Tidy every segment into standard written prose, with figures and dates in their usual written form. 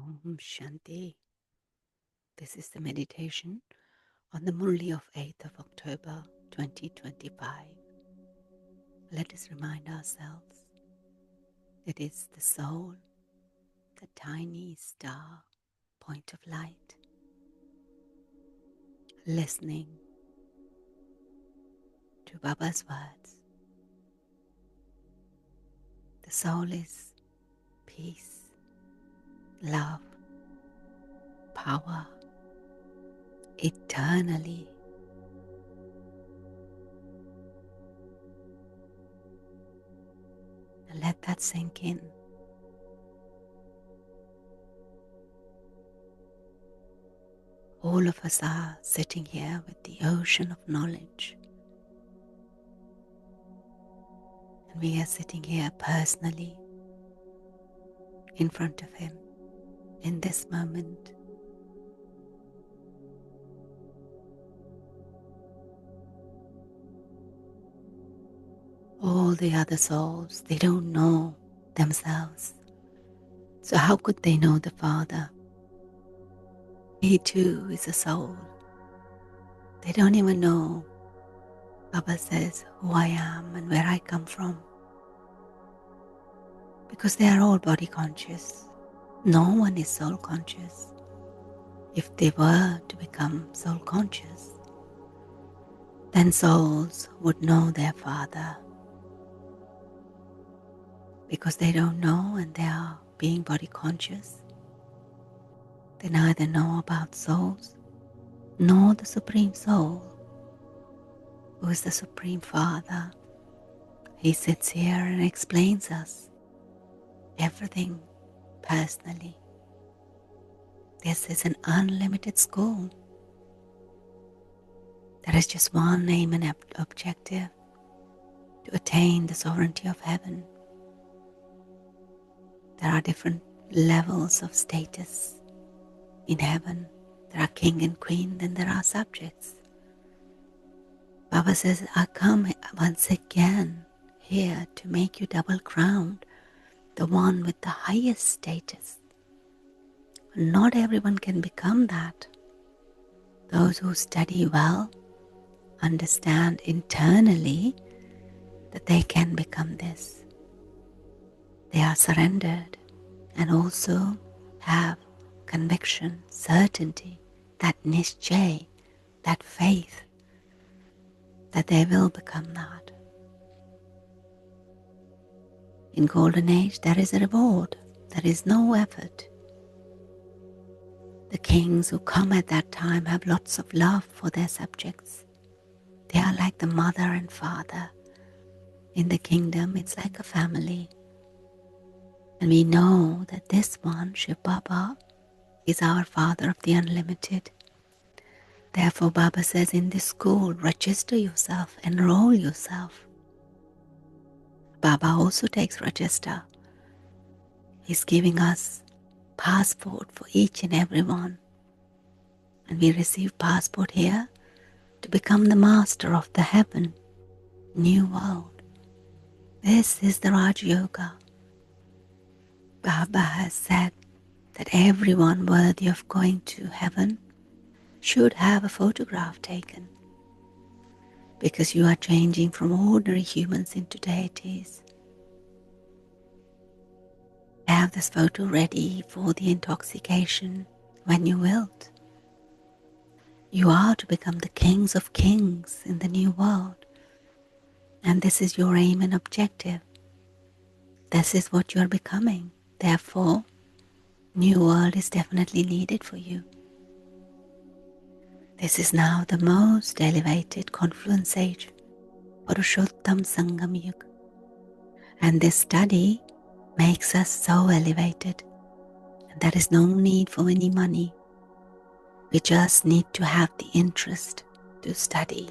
Om Shanti. This is the meditation on the Murli of 8th of October 2025. Let us remind ourselves it is the soul, the tiny star point of light, listening to Baba's words. The soul is peace, love, power, eternally. And let that sink in. All of us are sitting here with the ocean of knowledge. And we are sitting here personally in front of Him in this moment. All the other souls, they don't know themselves. So how could they know the Father? He too is a soul. They don't even know. Baba says who I am and where I come from. Because they are all body conscious. No one is soul conscious. If they were to become soul conscious, then souls would know their Father. Because they don't know and they are being body conscious, they neither know about souls nor the Supreme Soul, who is the Supreme Father. He sits here and explains us everything personally. This is an unlimited school. There is just one aim and objective: to attain the sovereignty of heaven. There are different levels of status in heaven. There are king and queen, then there are subjects. Baba says, I come once again here to make you double crowned, the one with the highest status. Not everyone can become that. Those who study well understand internally that they can become this. They are surrendered and also have conviction, certainty, that nischay, that faith that they will become that. In Golden Age, there is a reward. There is no effort. The kings who come at that time have lots of love for their subjects. They are like the mother and father. In the kingdom, it's like a family. And we know that this one, Shiv Baba, is our Father of the Unlimited. Therefore, Baba says in this school, register yourself, enroll yourself. Baba also takes register. He's giving us passport for each and every one. And we receive passport here to become the master of the heaven, new world. This is the rajyoga. Baba has said that everyone worthy of going to heaven should have a photograph taken, because you are changing from ordinary humans into deities. Have this photo ready for the intoxication when you wilt. You are to become the kings of kings in the new world, and this is your aim and objective. This is what you are becoming. Therefore, new world is definitely needed for you. This is now the most elevated confluence age, Purushottam Sangam Yuga. And this study makes us so elevated. And there is no need for any money. We just need to have the interest to study.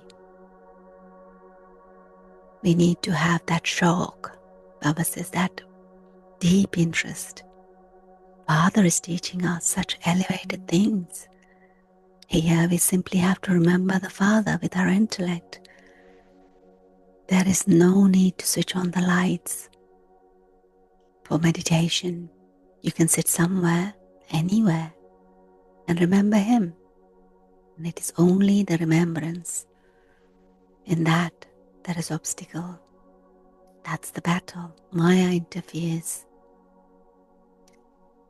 We need to have that shock. Baba says that deep interest. Father is teaching us such elevated things. Here we simply have to remember the Father with our intellect. There is no need to switch on the lights. For meditation, you can sit somewhere anywhere and remember Him. And it is only the remembrance in that is obstacle. That's the battle. Maya interferes.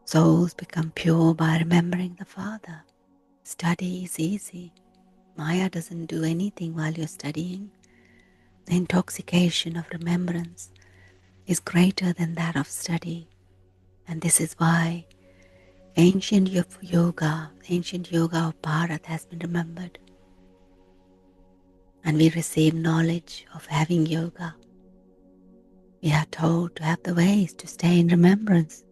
Souls become pure by remembering the Father. Study is easy. Maya doesn't do anything while you're studying. The intoxication of remembrance is greater than that of study. And this is why ancient yoga of Bharat has been remembered. And we receive knowledge of having yoga. We are told to have the ways to stay in remembrance.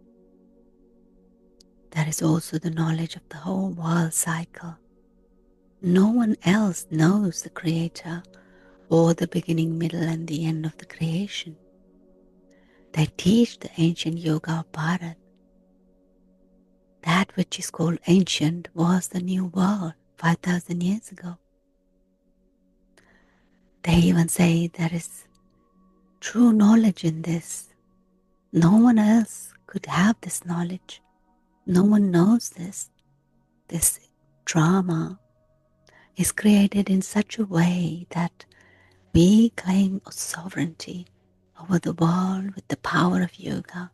There is also the knowledge of the whole world cycle. No one else knows the Creator or the beginning, middle, and the end of the creation. They teach the ancient yoga of Bharat. That which is called ancient was the new world 5,000 years ago. They even say there is true knowledge in this. No one else could have this knowledge. No one knows this. This drama is created in such a way that we claim sovereignty over the world with the power of yoga.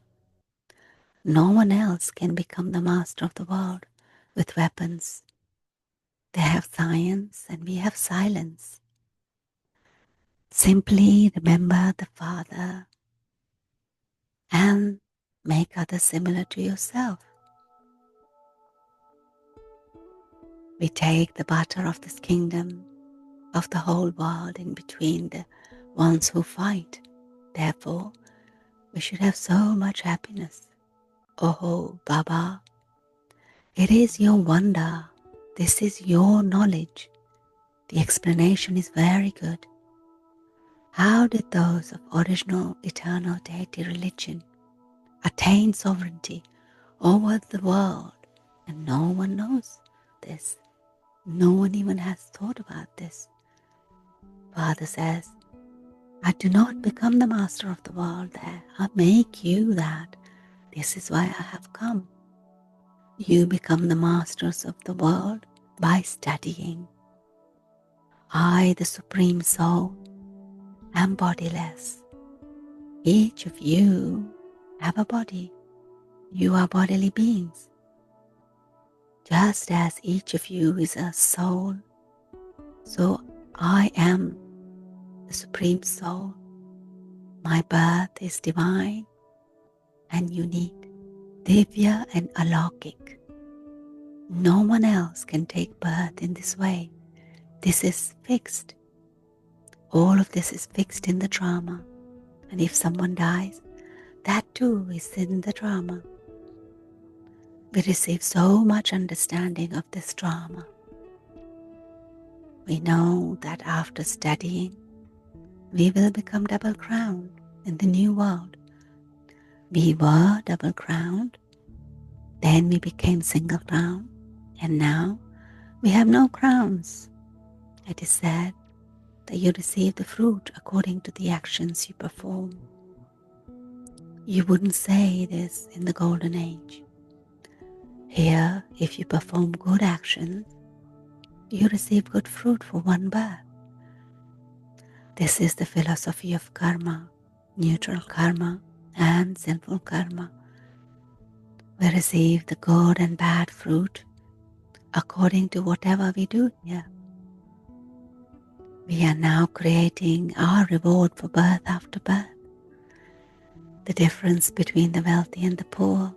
No one else can become the master of the world with weapons. They have science and we have silence. Simply remember the Father and make others similar to yourself. We take the butter of this kingdom, of the whole world, in between the ones who fight. Therefore, we should have so much happiness. Oh, Baba, it is your wonder. This is your knowledge. The explanation is very good. How did those of original eternal deity religion attain sovereignty over the world? And no one knows this. No one even has thought about this. Father says, I do not become the master of the world there. I make you that. This is why I have come. You become the masters of the world by studying. I, the Supreme Soul, am bodiless. Each of you have a body. You are bodily beings. Just as each of you is a soul, so I am the Supreme Soul. My birth is divine and unique, divya and alokik. No one else can take birth in this way. This is fixed. All of this is fixed in the drama. And if someone dies, that too is in the drama. We receive so much understanding of this drama. We know that after studying, we will become double-crowned in the new world. We were double-crowned, then we became single-crowned, and now we have no crowns. It is said that you receive the fruit according to the actions you perform. You wouldn't say this in the golden age. Here, if you perform good actions, you receive good fruit for one birth. This is the philosophy of karma, neutral karma and sinful karma. We receive the good and bad fruit according to whatever we do here. We are now creating our reward for birth after birth. The difference between the wealthy and the poor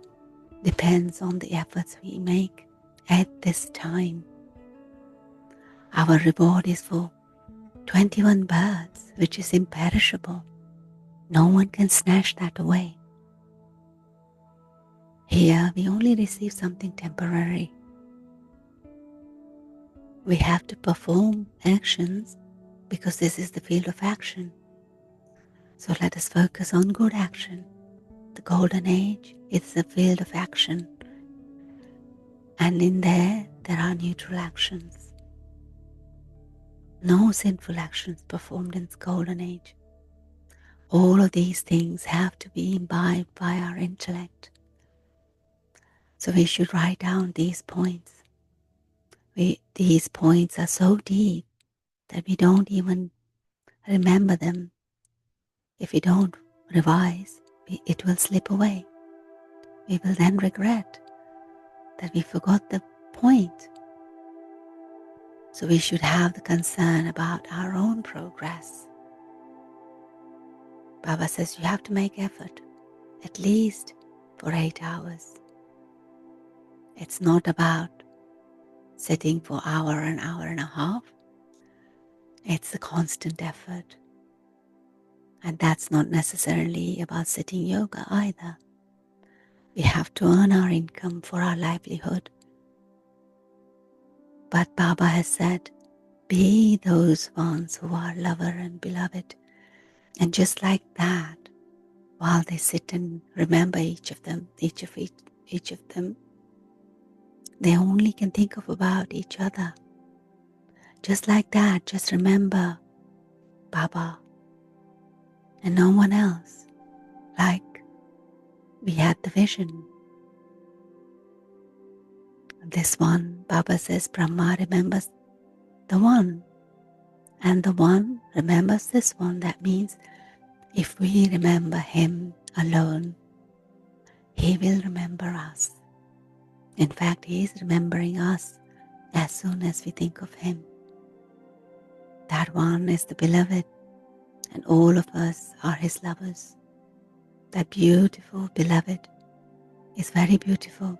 depends on the efforts we make at this time. Our reward is for 21 births, which is imperishable. No one can snatch that away. Here we only receive something temporary. We have to perform actions because this is the field of action. So let us focus on good action. The golden age is the field of action. And in there are neutral actions. No sinful actions performed in the golden age. All of these things have to be imbibed by our intellect. So we should write down these points. These points are so deep that we don't even remember them. If we don't revise, it will slip away. We will then regret that we forgot the point. So we should have the concern about our own progress. Baba says you have to make effort, at least for 8 hours. It's not about sitting for an hour and a half. It's a constant effort. And that's not necessarily about sitting yoga either. We have to earn our income for our livelihood. But Baba has said, be those ones who are lover and beloved. And just like that, while they sit and remember each of them, they only can think of about each other. Just like that, just remember Baba and no one else. Like we had the vision. This one, Baba says, Brahma remembers the one, and the one remembers this one. That means if we remember him alone, he will remember us. In fact, he is remembering us as soon as we think of him. That one is the beloved, and all of us are his lovers. That beautiful beloved is very beautiful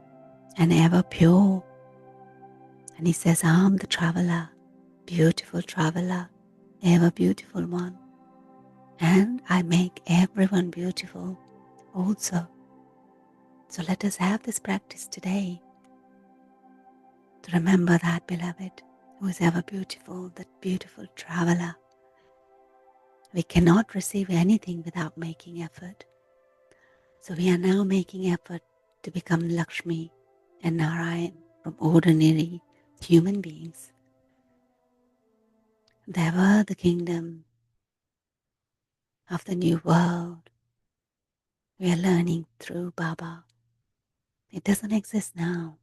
and ever pure. And he says, I'm the traveler, beautiful traveler, ever beautiful one. And I make everyone beautiful also. So let us have this practice today to remember that beloved who is ever beautiful, that beautiful traveler. We cannot receive anything without making effort. So we are now making effort to become Lakshmi and Narayan from ordinary human beings. They were the kingdom of the new world. We are learning through Baba. It doesn't exist now,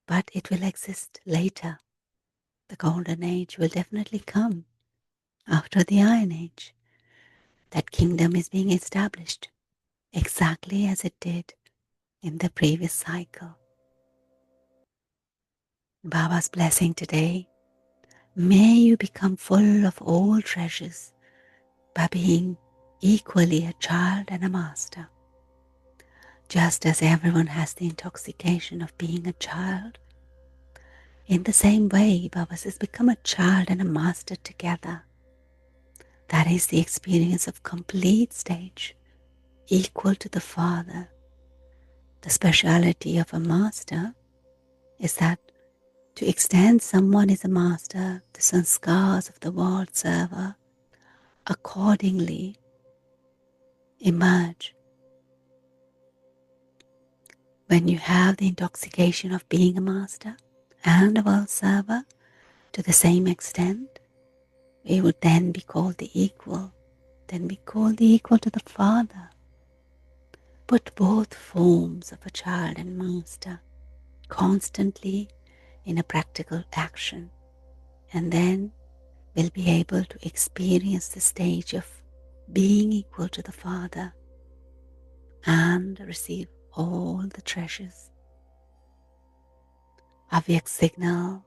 but it will exist later. The golden age will definitely come after the iron age. That kingdom is being established exactly as it did in the previous cycle. Baba's blessing today, may you become full of all treasures by being equally a child and a master. Just as everyone has the intoxication of being a child, in the same way, Baba says, become a child and a master together. That is the experience of complete stage, equal to the Father. The speciality of a master is that to extend someone is a master, the sanskars of the world server accordingly emerge. When you have the intoxication of being a master and a world server to the same extent, we would then be called the equal, then be called the equal to the Father. Put both forms of a child and master constantly in a practical action, and then we'll be able to experience the stage of being equal to the Father and receive all the treasures. Avyak signal,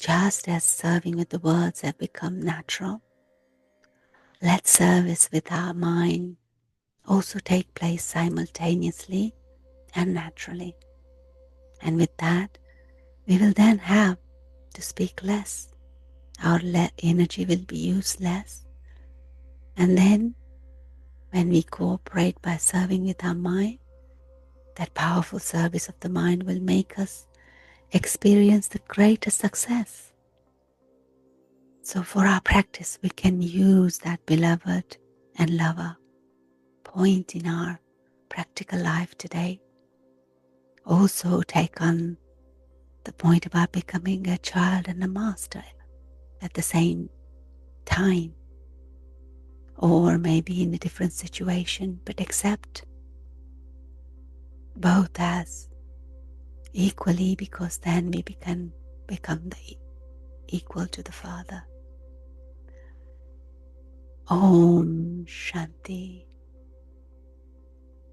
just as serving with the words have become natural, let service with our mind also take place simultaneously and naturally. And with that, we will then have to speak less. Our energy will be used less. And then, when we cooperate by serving with our mind, that powerful service of the mind will make us experience the greatest success. So for our practice, we can use that beloved and lover point in our practical life today. Also take on the point about becoming a child and a master at the same time, or maybe in a different situation, but accept both as equally, because then we can become equal to the Father. Om Shanti.